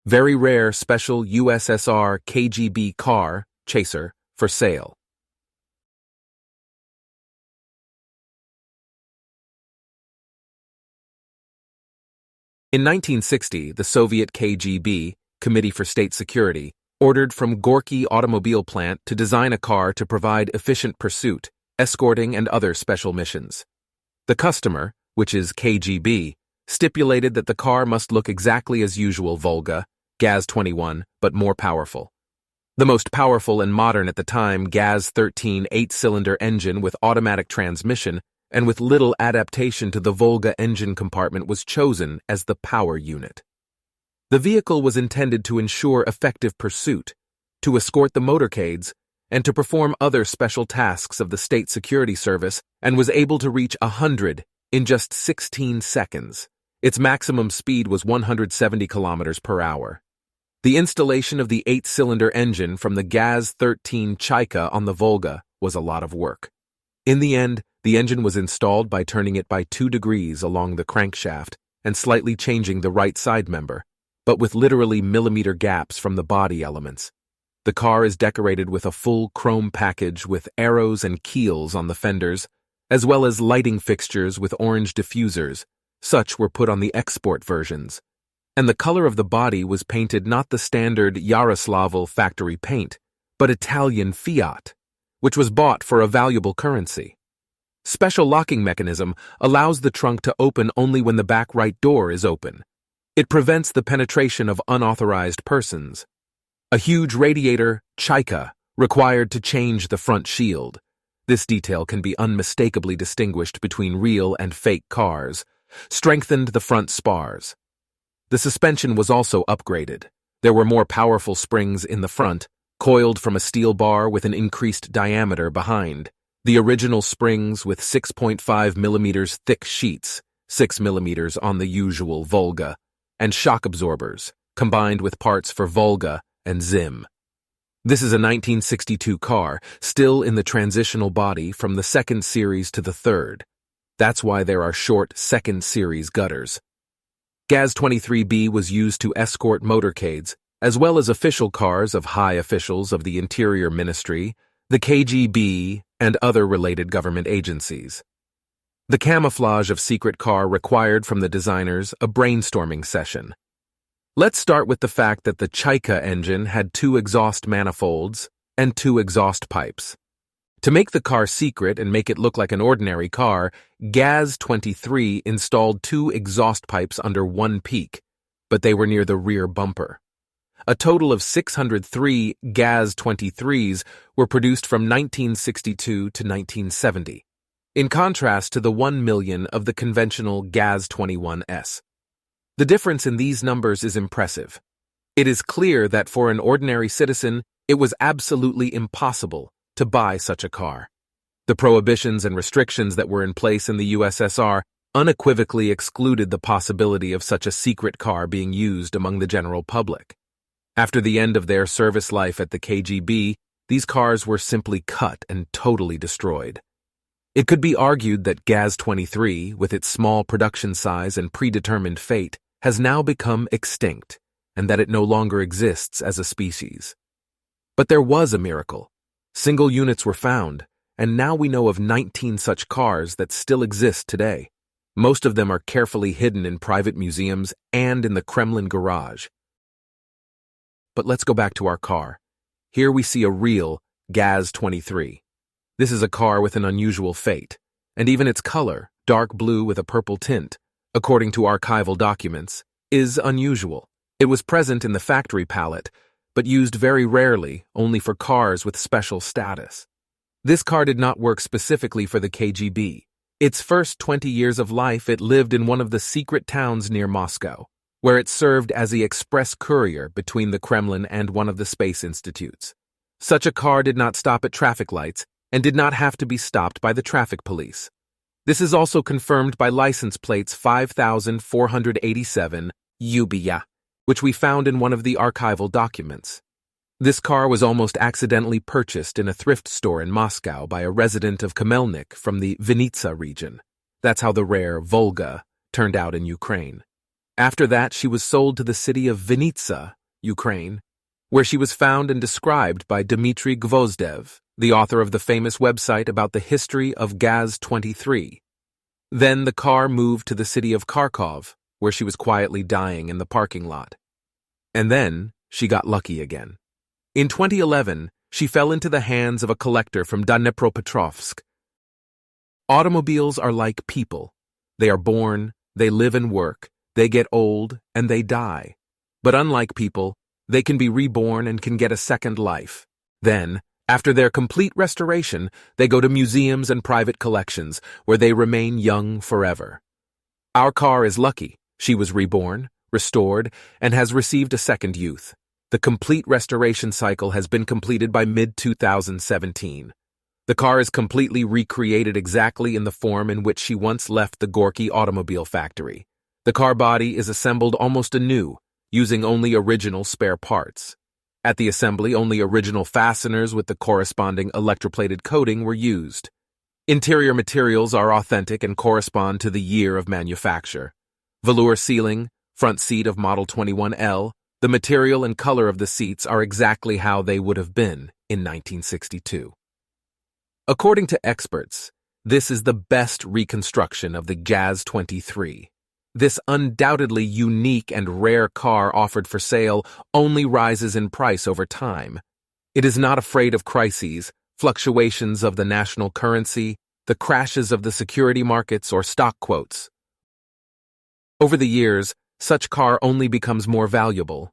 Very rare Special USSR KGB car, chaser, for sale. In 1960, the Soviet KGB, Committee for State Security, ordered from Gorky Automobile Plant to design a car to provide efficient pursuit, escorting, and other special missions. The customer, which is KGB, stipulated that the car must look exactly as usual Volga, Gaz-21, but more powerful. The most powerful and modern at the time Gaz-13 8-cylinder engine with automatic transmission and with little adaptation to the Volga engine compartment was chosen as the power unit. The vehicle was intended to ensure effective pursuit, to escort the motorcades, and to perform other special tasks of the State Security Service, and was able to reach 100 in just 16 seconds. Its maximum speed was 170 kilometers per hour. The installation of the 8-cylinder engine from the Gaz-13 Chaika on the Volga was a lot of work. In the end, the engine was installed by turning it by 2 degrees along the crankshaft and slightly changing the right side member, but with literally millimeter gaps from the body elements. The car is decorated with a full chrome package with arrows and keels on the fenders, as well as lighting fixtures with orange diffusers. Such were put on the export versions. And the color of the body was painted not the standard Yaroslavl factory paint, but Italian Fiat, which was bought for a valuable currency. Special locking mechanism allows the trunk to open only when the back right door is open. It prevents the penetration of unauthorized persons. A huge radiator, Chaika, required to change the front shield. This detail can be unmistakably distinguished between real and fake cars. Strengthened the front spars. The suspension was also upgraded. There were more powerful springs in the front, coiled from a steel bar with an increased diameter behind. The original springs with 6.5 millimeters thick sheets, 6 millimeters on the usual Volga, and shock absorbers, combined with parts for Volga and Zim. This is a 1962 car, still in the transitional body from the 2nd series to the 3rd. That's why there are short 2nd series gutters. Gaz-23B was used to escort motorcades, as well as official cars of high officials of the Interior Ministry, the KGB, and other related government agencies. The camouflage of secret car required from the designers a brainstorming session. Let's start with the fact that the Chaika engine had 2 exhaust manifolds and 2 exhaust pipes. To make the car secret and make it look like an ordinary car, Gaz-23 installed 2 exhaust pipes under one peak, but they were near the rear bumper. A total of 603 Gaz-23s were produced from 1962 to 1970, in contrast to the 1 million of the conventional Gaz-21S. The difference in these numbers is impressive. It is clear that for an ordinary citizen, it was absolutely impossible to buy such a car. The prohibitions and restrictions that were in place in the USSR unequivocally excluded the possibility of such a secret car being used among the general public. After the end of their service life at the KGB, these cars were simply cut and totally destroyed. It could be argued that Gaz-23, with its small production size and predetermined fate, has now become extinct, and that it no longer exists as a species. But there was a miracle. Single units were found, and now we know of 19 such cars that still exist today. Most of them are carefully hidden in private museums and in the Kremlin garage. But let's go back to our car. Here we see a real Gaz-23. This is a car with an unusual fate, and even its color, dark blue with a purple tint, according to archival documents, is unusual. It was present in the factory palette, but used very rarely, only for cars with special status. This car did not work specifically for the KGB. Its first 20 years of life it lived in one of the secret towns near Moscow, where it served as the express courier between the Kremlin and one of the space institutes. Such a car did not stop at traffic lights and did not have to be stopped by the traffic police. This is also confirmed by license plates 5487 Ubya, which we found in one of the archival documents. This car was almost accidentally purchased in a thrift store in Moscow by a resident of Khmelnyk from the Vinnytsia region. That's how the rare Volga turned out in Ukraine. After that, she was sold to the city of Vinnytsia, Ukraine, where she was found and described by Dmitry Gvozdev, the author of the famous website about the history of Gaz-23. Then the car moved to the city of Kharkov, where she was quietly dying in the parking lot. And then she got lucky again. In 2011, she fell into the hands of a collector from Dnipropetrovsk. Automobiles are like people. They are born, they live and work, they get old, and they die. But unlike people, they can be reborn and can get a second life. Then, after their complete restoration, they go to museums and private collections, where they remain young forever. Our car is lucky. She was reborn, restored, and has received a second youth. The complete restoration cycle has been completed by mid-2017. The car is completely recreated exactly in the form in which she once left the Gorky Automobile Factory. The car body is assembled almost anew, using only original spare parts. At the assembly, only original fasteners with the corresponding electroplated coating were used. Interior materials are authentic and correspond to the year of manufacture. Velour ceiling, front seat of Model 21L, the material and color of the seats are exactly how they would have been in 1962. According to experts, this is the best reconstruction of the Gaz-23. This undoubtedly unique and rare car offered for sale only rises in price over time. It is not afraid of crises, fluctuations of the national currency, the crashes of the security markets, or stock quotes. Over the years, such car only becomes more valuable.